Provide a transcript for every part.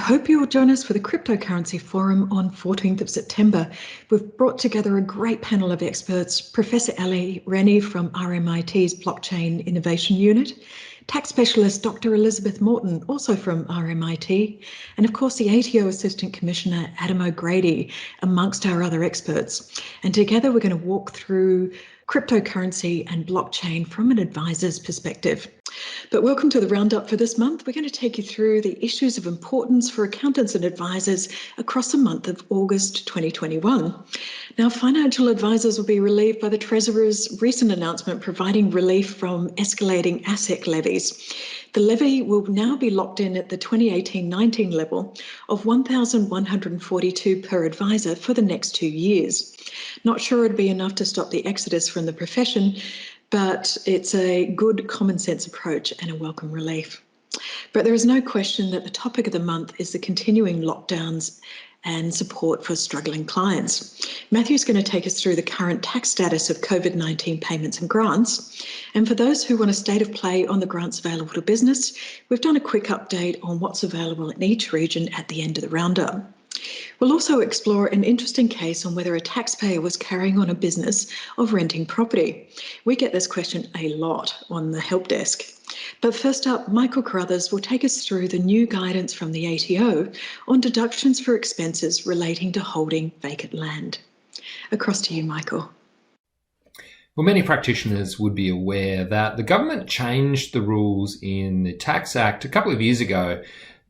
hope you'll join us for the Cryptocurrency Forum on 14th of September. We've brought together a great panel of experts, Professor Ali Rennie from RMIT's Blockchain Innovation Unit, tax specialist Dr. Elizabeth Morton, also from RMIT, and of course the ATO Assistant Commissioner Adam O'Grady, amongst our other experts. And together we're going to walk through cryptocurrency and blockchain from an advisor's perspective. But welcome to the roundup for this month. We're going to take you through the issues of importance for accountants and advisors across the month of August 2021. Now, financial advisors will be relieved by the Treasurer's recent announcement providing relief from escalating ASIC levies. The levy will now be locked in at the 2018-19 level of $1,142 per advisor for the next 2 years. Not sure it'd be enough to stop the exodus from the profession, but it's a good common sense approach and a welcome relief. But there is no question that the topic of the month is the continuing lockdowns and support for struggling clients. Matthew's going to take us through the current tax status of COVID-19 payments and grants. And for those who want a state of play on the grants available to business, we've done a quick update on what's available in each region at the end of the roundup. We'll also explore an interesting case on whether a taxpayer was carrying on a business of renting property. We get this question a lot on the help desk. But first up, Michael Carruthers will take us through the new guidance from the ATO on deductions for expenses relating to holding vacant land. Across to you, Michael. Well, many practitioners would be aware that the government changed the rules in the Tax Act a couple of years ago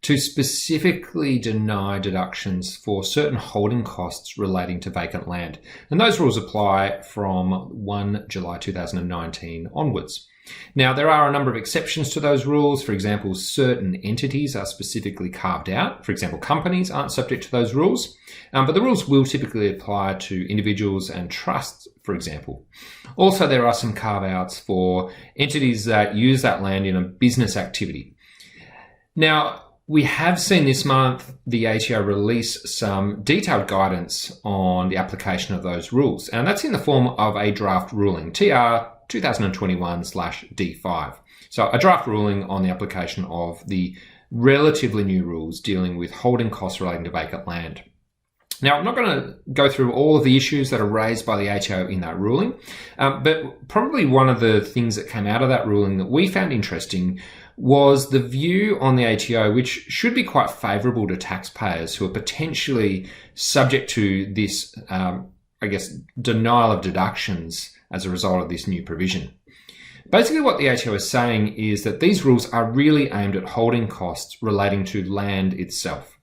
to specifically deny deductions for certain holding costs relating to vacant land. And those rules apply from 1 July 2019 onwards. Now, there are a number of exceptions to those rules. For example, certain entities are specifically carved out. For example, companies aren't subject to those rules, but the rules will typically apply to individuals and trusts, for example. Also, there are some carve-outs for entities that use that land in a business activity. Now, we have seen this month the ATO release some detailed guidance on the application of those rules, and that's in the form of a draft ruling, TR 2021/D5. So a draft ruling on the application of the relatively new rules dealing with holding costs relating to vacant land. Now, I'm not going to go through all of the issues that are raised by the ATO in that ruling, but probably one of the things that came out of that ruling that we found interesting was the view on the ATO, which should be quite favourable to taxpayers who are potentially subject to this, denial of deductions as a result of this new provision. Basically, what the ATO is saying is that these rules are really aimed at holding costs relating to land itself.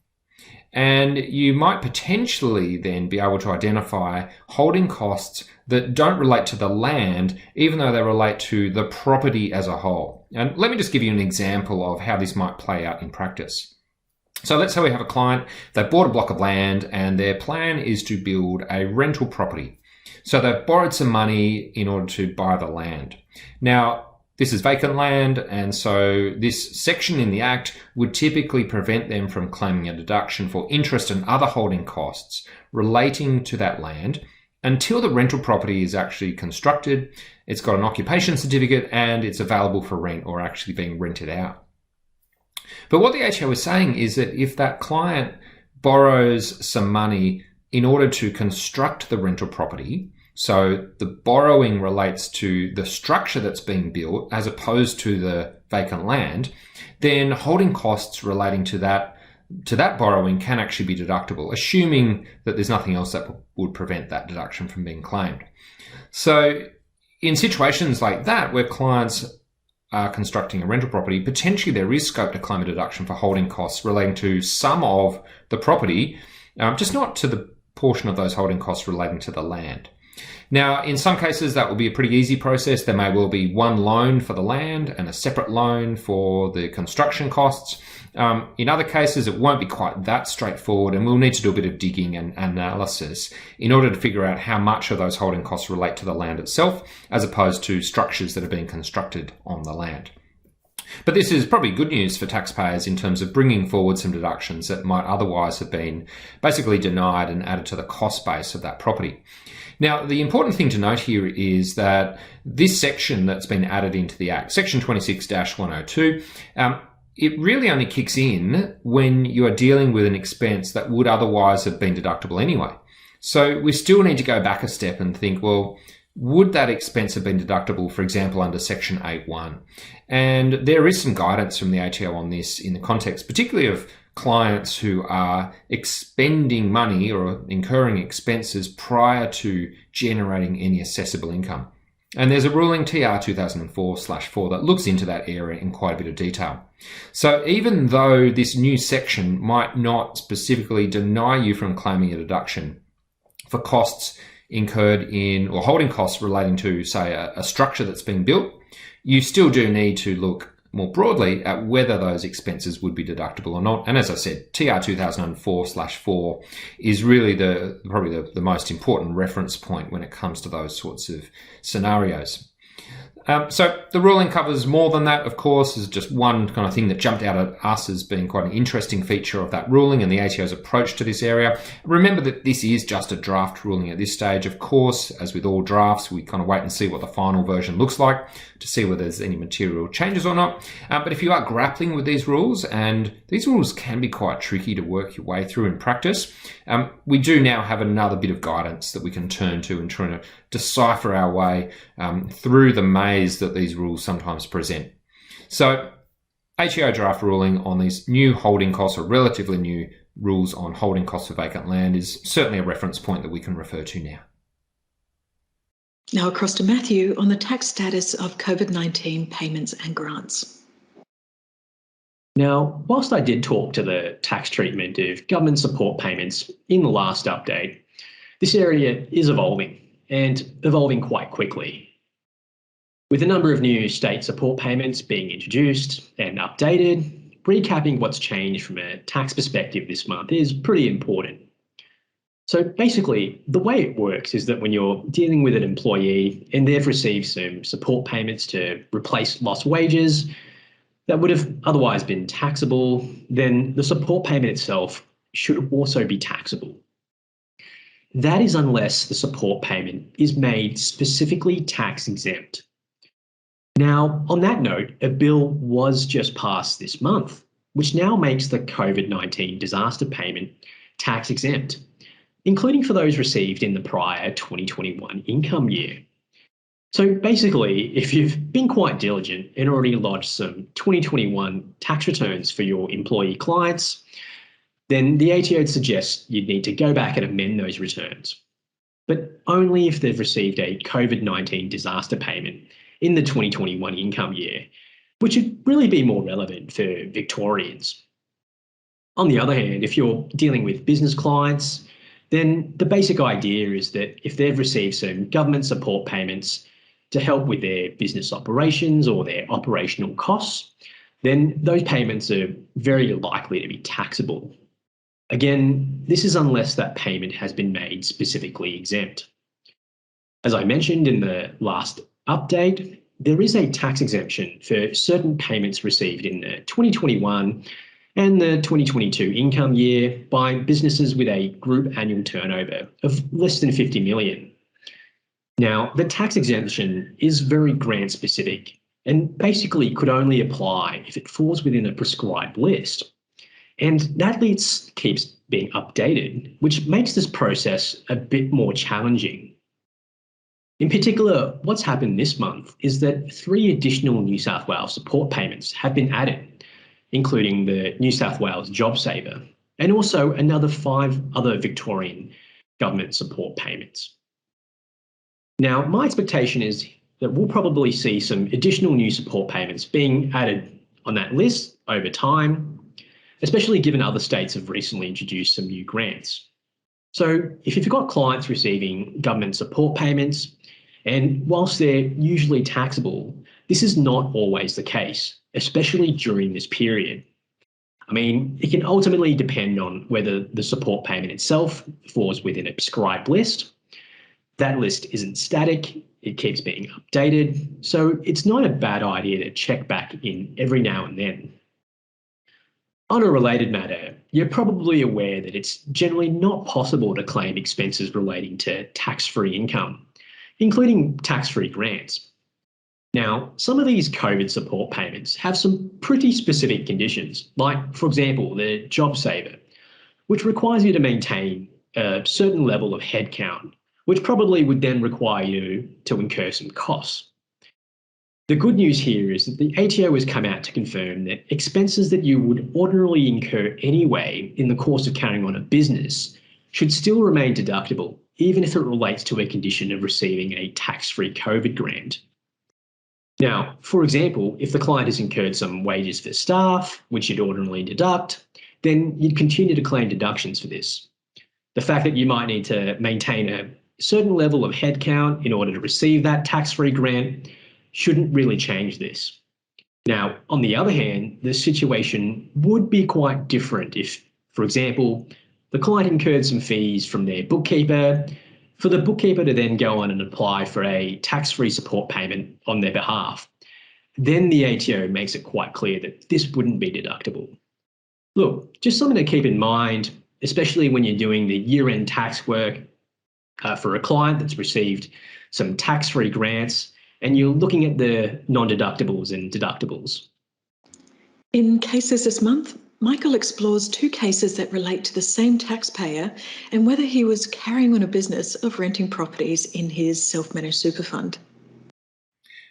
And you might potentially then be able to identify holding costs that don't relate to the land, even though they relate to the property as a whole. And let me just give you an example of how this might play out in practice. So let's say we have a client, they bought a block of land and their plan is to build a rental property. So they've borrowed some money in order to buy the land. Now, this is vacant land, and so this section in the Act would typically prevent them from claiming a deduction for interest and other holding costs relating to that land until the rental property is actually constructed, it's got an occupation certificate, and it's available for rent or actually being rented out. But what the ATO is saying is that if that client borrows some money in order to construct the rental property, so the borrowing relates to the structure that's being built as opposed to the vacant land, then holding costs relating to that borrowing can actually be deductible, assuming that there's nothing else that would prevent that deduction from being claimed. So in situations like that, where clients are constructing a rental property, potentially there is scope to claim a deduction for holding costs relating to some of the property, just not to the portion of those holding costs relating to the land. Now, in some cases, that will be a pretty easy process. There may well be one loan for the land and a separate loan for the construction costs. In other cases, it won't be quite that straightforward, and we'll need to do a bit of digging and analysis in order to figure out how much of those holding costs relate to the land itself, as opposed to structures that are being constructed on the land. But this is probably good news for taxpayers in terms of bringing forward some deductions that might otherwise have been basically denied and added to the cost base of that property. Now, the important thing to note here is that this section that's been added into the Act, Section 26-102, it really only kicks in when you are dealing with an expense that would otherwise have been deductible anyway. So we still need to go back a step and think, well, would that expense have been deductible, for example, under Section 8.1? And there is some guidance from the ATO on this in the context, particularly of clients who are expending money or incurring expenses prior to generating any assessable income. And there's a ruling, TR 2004/4, that looks into that area in quite a bit of detail. So even though this new section might not specifically deny you from claiming a deduction for costs incurred in, or holding costs relating to, say, a structure that's being built, you still do need to look more broadly at whether those expenses would be deductible or not. And as I said, TR 2004/4 is really probably the most important reference point when it comes to those sorts of scenarios. So the ruling covers more than that, of course. Is just one kind of thing that jumped out at us as being quite an interesting feature of that ruling and the ATO's approach to this area. Remember that this is just a draft ruling at this stage. Of course, as with all drafts, we kind of wait and see what the final version looks like to see whether there's any material changes or not. But if you are grappling with these rules, and these rules can be quite tricky to work your way through in practice, we do now have another bit of guidance that we can turn to and try to decipher our way through the maze that these rules sometimes present. So ATO draft ruling on these new holding costs, or relatively new rules on holding costs for vacant land, is certainly a reference point that we can refer to now. Now across to Matthew on the tax status of COVID-19 payments and grants. Now, whilst I did talk to the tax treatment of government support payments in the last update, this area is evolving, and evolving quite quickly. With a number of new state support payments being introduced and updated, recapping what's changed from a tax perspective this month is pretty important. So basically, the way it works is that when you're dealing with an employee and they've received some support payments to replace lost wages that would have otherwise been taxable, then the support payment itself should also be taxable. That is unless the support payment is made specifically tax exempt. Now, on that note, a bill was just passed this month, which now makes the COVID-19 disaster payment tax exempt, including for those received in the prior 2021 income year. So basically, if you've been quite diligent and already lodged some 2021 tax returns for your employee clients, then the ATO suggests you'd need to go back and amend those returns, but only if they've received a COVID-19 disaster payment in the 2021 income year, which would really be more relevant for Victorians. On the other hand, if you're dealing with business clients, then the basic idea is that if they've received some government support payments to help with their business operations or their operational costs, then those payments are very likely to be taxable. Again, this is unless that payment has been made specifically exempt. As I mentioned in the last update, there is a tax exemption for certain payments received in the 2021 and the 2022 income year by businesses with a group annual turnover of less than 50 million. Now, the tax exemption is very grant specific and basically could only apply if it falls within a prescribed list. And that list keeps being updated, which makes this process a bit more challenging. In particular, what's happened this month is that 3 additional New South Wales support payments have been added, including the New South Wales JobSaver, and also another 5 other Victorian government support payments. Now, my expectation is that we'll probably see some additional new support payments being added on that list over time, especially given other states have recently introduced some new grants. So if you've got clients receiving government support payments, and whilst they're usually taxable, this is not always the case, especially during this period. I mean, it can ultimately depend on whether the support payment itself falls within a prescribed list. That list isn't static, it keeps being updated, so it's not a bad idea to check back in every now and then. On a related matter, you're probably aware that it's generally not possible to claim expenses relating to tax-free income, including tax-free grants. Now, some of these COVID support payments have some pretty specific conditions, like, for example, the JobSaver, which requires you to maintain a certain level of headcount, which probably would then require you to incur some costs. The good news here is that the ATO has come out to confirm that expenses that you would ordinarily incur anyway in the course of carrying on a business should still remain deductible, even if it relates to a condition of receiving a tax-free COVID grant. Now, for example, if the client has incurred some wages for staff, which you'd ordinarily deduct, then you'd continue to claim deductions for this. The fact that you might need to maintain a certain level of headcount in order to receive that tax-free grant shouldn't really change this. Now, on the other hand, the situation would be quite different if, for example, the client incurred some fees from their bookkeeper, for the bookkeeper to then go on and apply for a tax-free support payment on their behalf. Then the ATO makes it quite clear that this wouldn't be deductible. Look, just something to keep in mind, especially when you're doing the year-end tax work for a client that's received some tax-free grants, and you're looking at the non-deductibles and deductibles. In Cases this month, Michael explores 2 cases that relate to the same taxpayer and whether he was carrying on a business of renting properties in his self-managed super fund.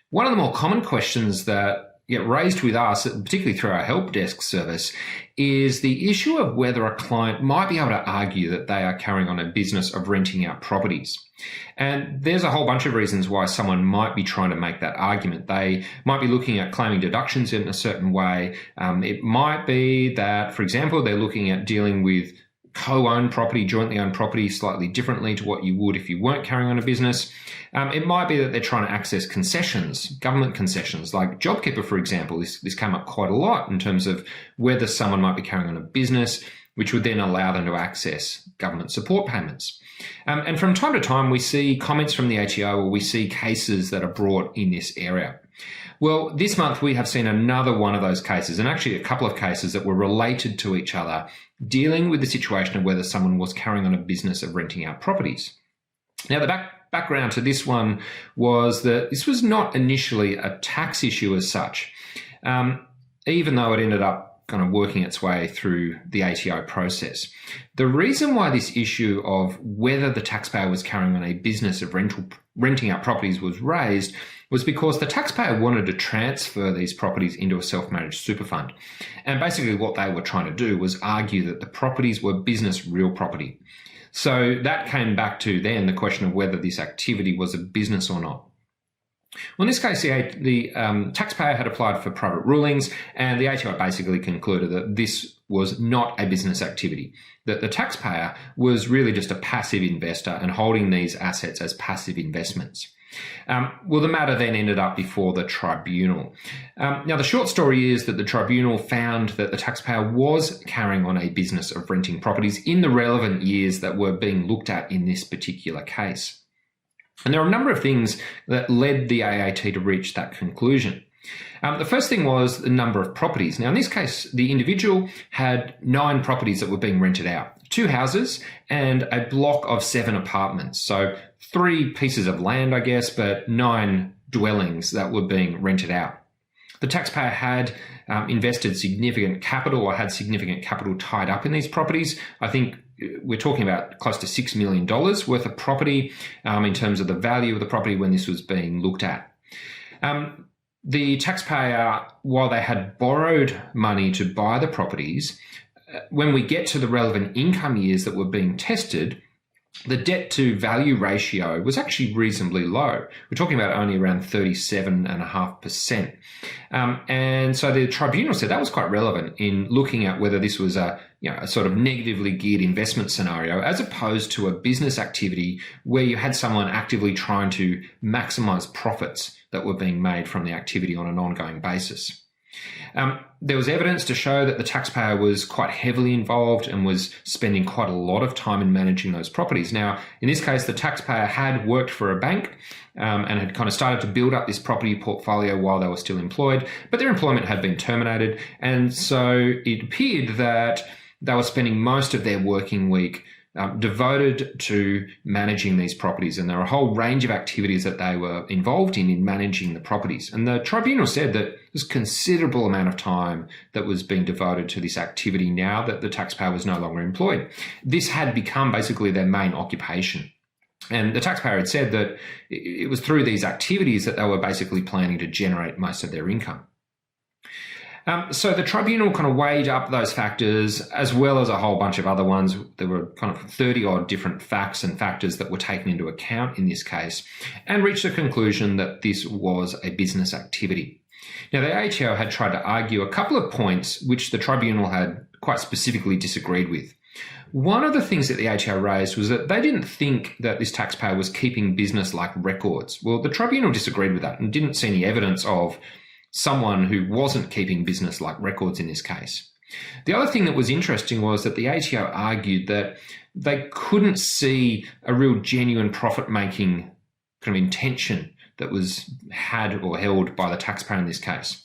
One of the more common questions that get raised with us, particularly through our help desk service, is the issue of whether a client might be able to argue that they are carrying on a business of renting out properties. And there's a whole bunch of reasons why someone might be trying to make that argument. They might be looking at claiming deductions in a certain way. It might be that, for example, they're looking at dealing with co-owned property, jointly owned property slightly differently to what you would if you weren't carrying on a business. It might be that they're trying to access concessions, government concessions, like JobKeeper, for example. This came up quite a lot in terms of whether someone might be carrying on a business, which would then allow them to access government support payments. And from time to time, we see comments from the ATO or we see cases that are brought in this area. Well, this month we have seen another one of those cases, and actually a couple of cases that were related to each other, dealing with the situation of whether someone was carrying on a business of renting out properties. Now, the background to this one was that this was not initially a tax issue as such, even though it ended up kind of working its way through the ATO process. The reason why this issue of whether the taxpayer was carrying on a business of renting out properties was raised was because the taxpayer wanted to transfer these properties into a self-managed super fund. And basically what they were trying to do was argue that the properties were business real property. So that came back to then the question of whether this activity was a business or not. Well, in this case, the taxpayer had applied for private rulings, and the ATO basically concluded that this was not a business activity, that the taxpayer was really just a passive investor and holding these assets as passive investments. Well, the matter then ended up before the tribunal. Now, the short story is that the tribunal found that the taxpayer was carrying on a business of renting properties in the relevant years that were being looked at in this particular case. And there are a number of things that led the AAT to reach that conclusion. The first thing was the number of properties. Now, in this case, the individual had 9 properties that were being rented out, 2 houses and a block of 7 apartments. So 3 pieces of land, I guess, but 9 dwellings that were being rented out. The taxpayer had invested significant capital or had significant capital tied up in these properties. I think we're talking about close to $6 million worth of property in terms of the value of the property when this was being looked at. The taxpayer, while they had borrowed money to buy the properties, when we get to the relevant income years that were being tested, the debt to value ratio was actually reasonably low. We're talking about only around 37.5%. And so the tribunal said that was quite relevant in looking at whether this was a sort of negatively geared investment scenario as opposed to a business activity where you had someone actively trying to maximize profits that were being made from the activity on an ongoing basis. There was evidence to show that the taxpayer was quite heavily involved and was spending quite a lot of time in managing those properties. Now, in this case, the taxpayer had worked for a bank and had kind of started to build up this property portfolio while they were still employed, but their employment had been terminated. And so it appeared that they were spending most of their working week devoted to managing these properties, and there are a whole range of activities that they were involved in managing the properties. And the tribunal said that there's a considerable amount of time that was being devoted to this activity now that the taxpayer was no longer employed. This had become basically their main occupation. And the taxpayer had said that it was through these activities that they were basically planning to generate most of their income. So the tribunal kind of weighed up those factors as well as a whole bunch of other ones. There were kind of 30 odd different facts and factors that were taken into account in this case, and reached the conclusion that this was a business activity. Now, the ATO had tried to argue a couple of points which the tribunal had quite specifically disagreed with. One of the things that the ATO raised was that they didn't think that this taxpayer was keeping business-like records. Well, the tribunal disagreed with that and didn't see any evidence of someone who wasn't keeping business-like records in this case. The other thing that was interesting was that the ATO argued that they couldn't see a real genuine profit-making kind of intention that was had or held by the taxpayer in this case.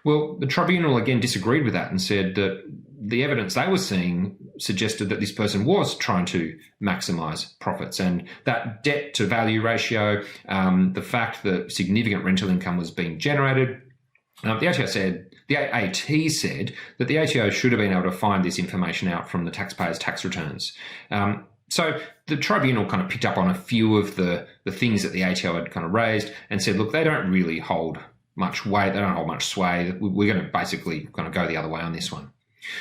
Well, the tribunal again disagreed with that and said that the evidence they were seeing suggested that this person was trying to maximise profits, and that debt to value ratio, the fact that significant rental income was being generated. The AT said that the ATO should have been able to find this information out from the taxpayer's tax returns. So the tribunal kind of picked up on a few of the things that the ATO had kind of raised and said, look, they don't really hold much weight, they don't hold much sway. We're going to basically kind of go the other way on this one.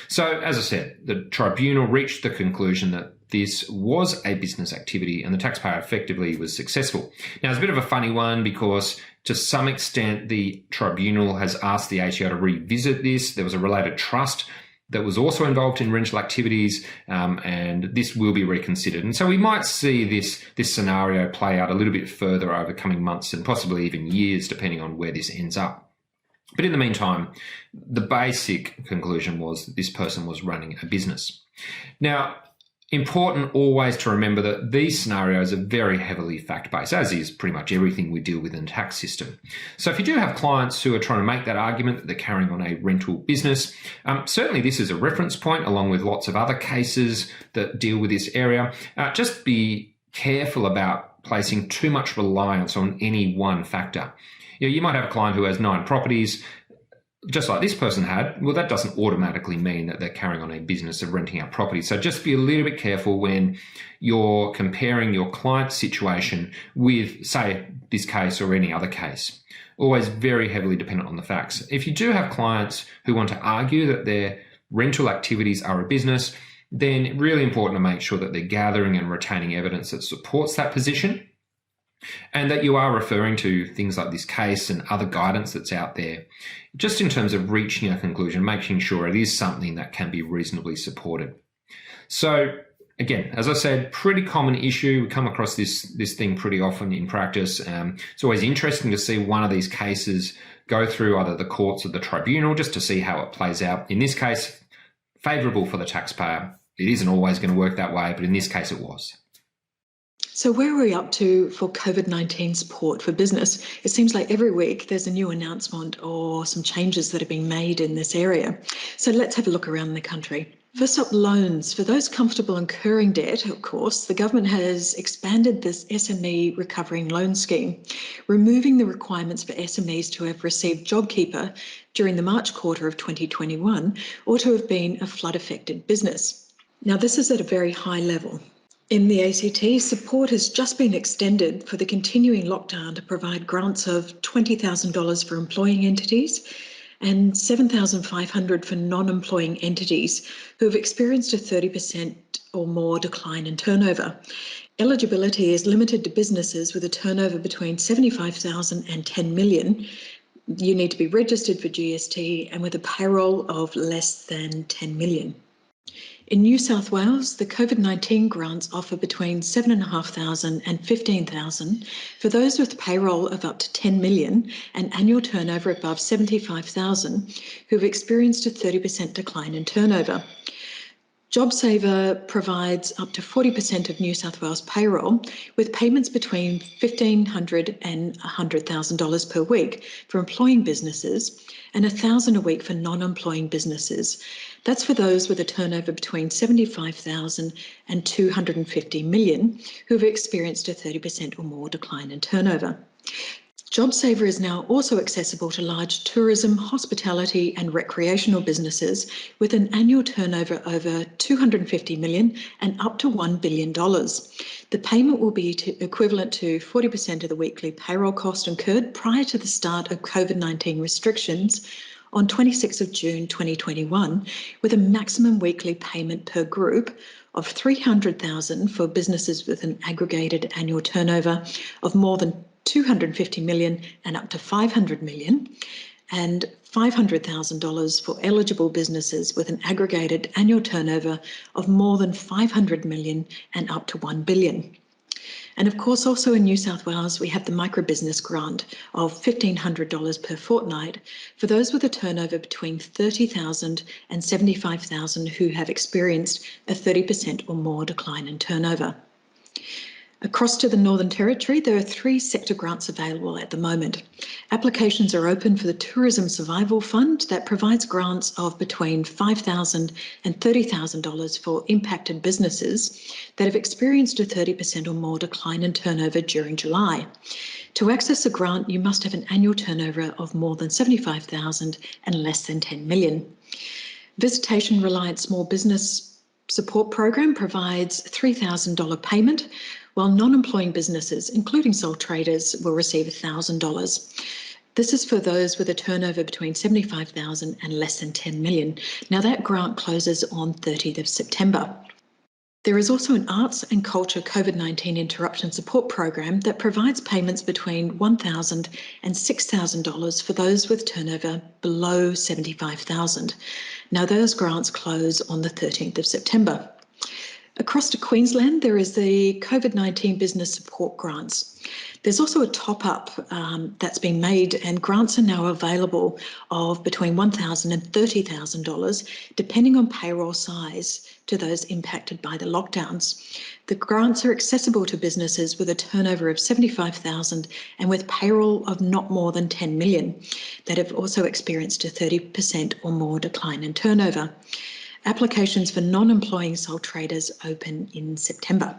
So, as I said, the tribunal reached the conclusion that this was a business activity and the taxpayer effectively was successful. Now, it's a bit of a funny one because to some extent the tribunal has asked the ATO to revisit this. There was a related trust that was also involved in rental activities, and this will be reconsidered. And so we might see this scenario play out a little bit further over coming months and possibly even years, depending on where this ends up. But in the meantime, the basic conclusion was that this person was running a business. Now, important always to remember that these scenarios are very heavily fact-based, as is pretty much everything we deal with in the tax system. So if you do have clients who are trying to make that argument that they're carrying on a rental business, certainly this is a reference point along with lots of other cases that deal with this area. Just be careful about placing too much reliance on any one factor. You might have a client who has 9 properties, just like this person had. Well, that doesn't automatically mean that they're carrying on a business of renting out property. So just be a little bit careful when you're comparing your client's situation with, say, this case or any other case. Always very heavily dependent on the facts. If you do have clients who want to argue that their rental activities are a business, then really important to make sure that they're gathering and retaining evidence that supports that position, and that you are referring to things like this case and other guidance that's out there, just in terms of reaching a conclusion, making sure it is something that can be reasonably supported. So again, as I said, pretty common issue. We come across this thing pretty often in practice. It's always interesting to see one of these cases go through either the courts or the tribunal just to see how it plays out. In this case, favourable for the taxpayer. It isn't always going to work that way, but in this case it was. So where are we up to for COVID-19 support for business? It seems like every week there's a new announcement or some changes that are being made in this area. So let's have a look around the country. First up, loans. For those comfortable incurring debt, of course, the government has expanded this SME Recovering Loan Scheme, removing the requirements for SMEs to have received JobKeeper during the March quarter of 2021 or to have been a flood-affected business. Now, this is at a very high level. In the ACT, support has just been extended for the continuing lockdown to provide grants of $20,000 for employing entities and $7,500 for non-employing entities who have experienced a 30% or more decline in turnover. Eligibility is limited to businesses with a turnover between $75,000 and $10 million. You need to be registered for GST and with a payroll of less than $10 million. In New South Wales, the COVID-19 grants offer between $7,500 and $15,000 for those with payroll of up to $10 million and annual turnover above $75,000 who've experienced a 30% decline in turnover. JobSaver provides up to 40% of New South Wales payroll, with payments between $1,500 and $100,000 per week for employing businesses and $1,000 a week for non-employing businesses. That's for those with a turnover between $75,000 and $250 million who have experienced a 30% or more decline in turnover. JobSaver is now also accessible to large tourism, hospitality and recreational businesses with an annual turnover over $250 million and up to $1 billion. The payment will be equivalent to 40% of the weekly payroll cost incurred prior to the start of COVID-19 restrictions on 26th of June 2021, with a maximum weekly payment per group of $300,000 for businesses with an aggregated annual turnover of more than $250 million and up to $500 million, and $500,000 for eligible businesses with an aggregated annual turnover of more than $500 million and up to $1 billion. And of course, also in New South Wales, we have the microbusiness grant of $1,500 per fortnight for those with a turnover between $30,000 and $75,000 who have experienced a 30% or more decline in turnover. Across to the Northern Territory, there are 3 sector grants available at the moment. Applications are open for the Tourism Survival Fund that provides grants of between $5,000 and $30,000 for impacted businesses that have experienced a 30% or more decline in turnover during July. To access a grant, you must have an annual turnover of more than $75,000 and less than $10 million. Visitation Reliant Small Business Support Program provides $3,000 payment, while non-employing businesses, including sole traders, will receive $1,000. This is for those with a turnover between $75,000 and less than $10 million. Now that grant closes on 30th of September. There is also an Arts and Culture COVID-19 Interruption Support Program that provides payments between $1,000 and $6,000 for those with turnover below $75,000. Now those grants close on the 13th of September. Across to Queensland, there is the COVID-19 Business Support Grants. There's also a top-up that's been made, and grants are now available of between $1,000 and $30,000, depending on payroll size, to those impacted by the lockdowns. The grants are accessible to businesses with a turnover of $75,000 and with payroll of not more than $10 million that have also experienced a 30% or more decline in turnover. Applications for non-employing sole traders open in September.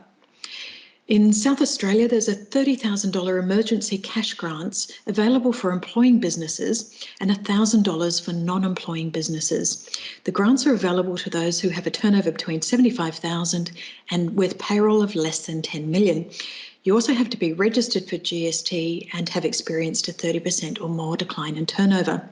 In South Australia, there's a $30,000 emergency cash grants available for employing businesses and $1,000 for non-employing businesses. The grants are available to those who have a turnover between $75,000 and with payroll of less than $10 million. You also have to be registered for GST and have experienced a 30% or more decline in turnover.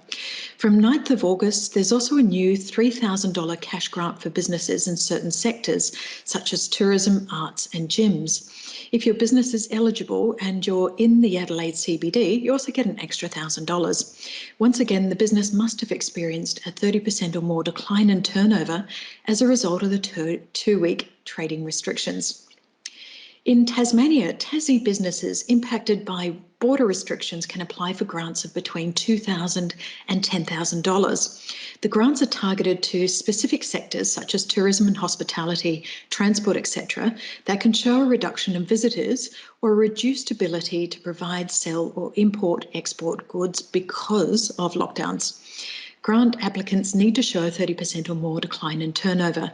From 9th of August, there's also a new $3,000 cash grant for businesses in certain sectors, such as tourism, arts and gyms. If your business is eligible and you're in the Adelaide CBD, you also get an extra $1,000. Once again, the business must have experienced a 30% or more decline in turnover as a result of the two-week trading restrictions. In Tasmania, Tassie businesses impacted by border restrictions can apply for grants of between $2,000 and $10,000. The grants are targeted to specific sectors such as tourism and hospitality, transport, etc., that can show a reduction in visitors or a reduced ability to provide, sell or import-export goods because of lockdowns. Grant applicants need to show a 30% or more decline in turnover.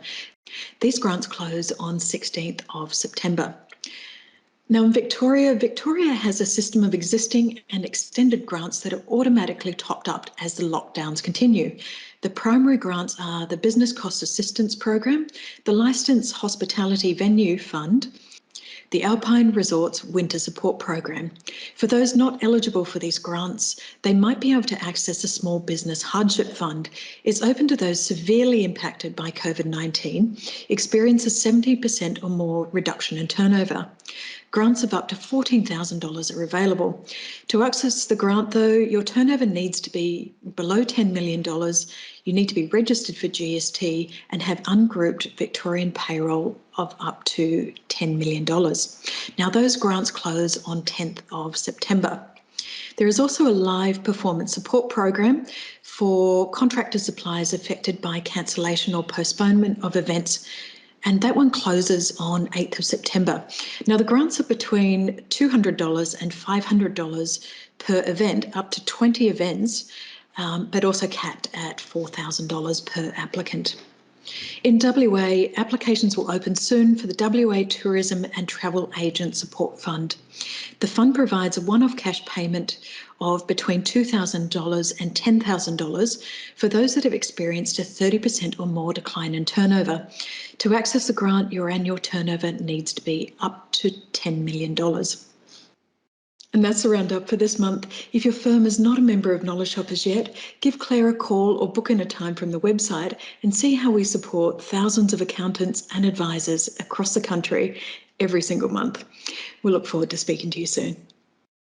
These grants close on 16th of September. Now in Victoria has a system of existing and extended grants that are automatically topped up as the lockdowns continue. The primary grants are the Business Cost Assistance Program, the Licensed Hospitality Venue Fund, the Alpine Resorts Winter Support Program. For those not eligible for these grants, they might be able to access a Small Business Hardship Fund. It's open to those severely impacted by COVID-19, experience a 70% or more reduction in turnover. Grants of up to $14,000 are available. To access the grant, though, your turnover needs to be below $10 million. You need to be registered for GST and have ungrouped Victorian payroll of up to $10 million. Now, those grants close on 10th of September. There is also a live performance support program for contractor suppliers affected by cancellation or postponement of events, and that one closes on 8th of September. Now, the grants are between $200 and $500 per event, up to 20 events, but also capped at $4,000 per applicant. In WA, applications will open soon for the WA Tourism and Travel Agent Support Fund. The fund provides a one-off cash payment of between $2,000 and $10,000 for those that have experienced a 30% or more decline in turnover. To access the grant, your annual turnover needs to be up to $10 million. And that's the roundup for this month. If your firm is not a member of Knowledge Shoppers yet, give Claire a call or book in a time from the website and see how we support thousands of accountants and advisors across the country every single month. We look forward to speaking to you soon.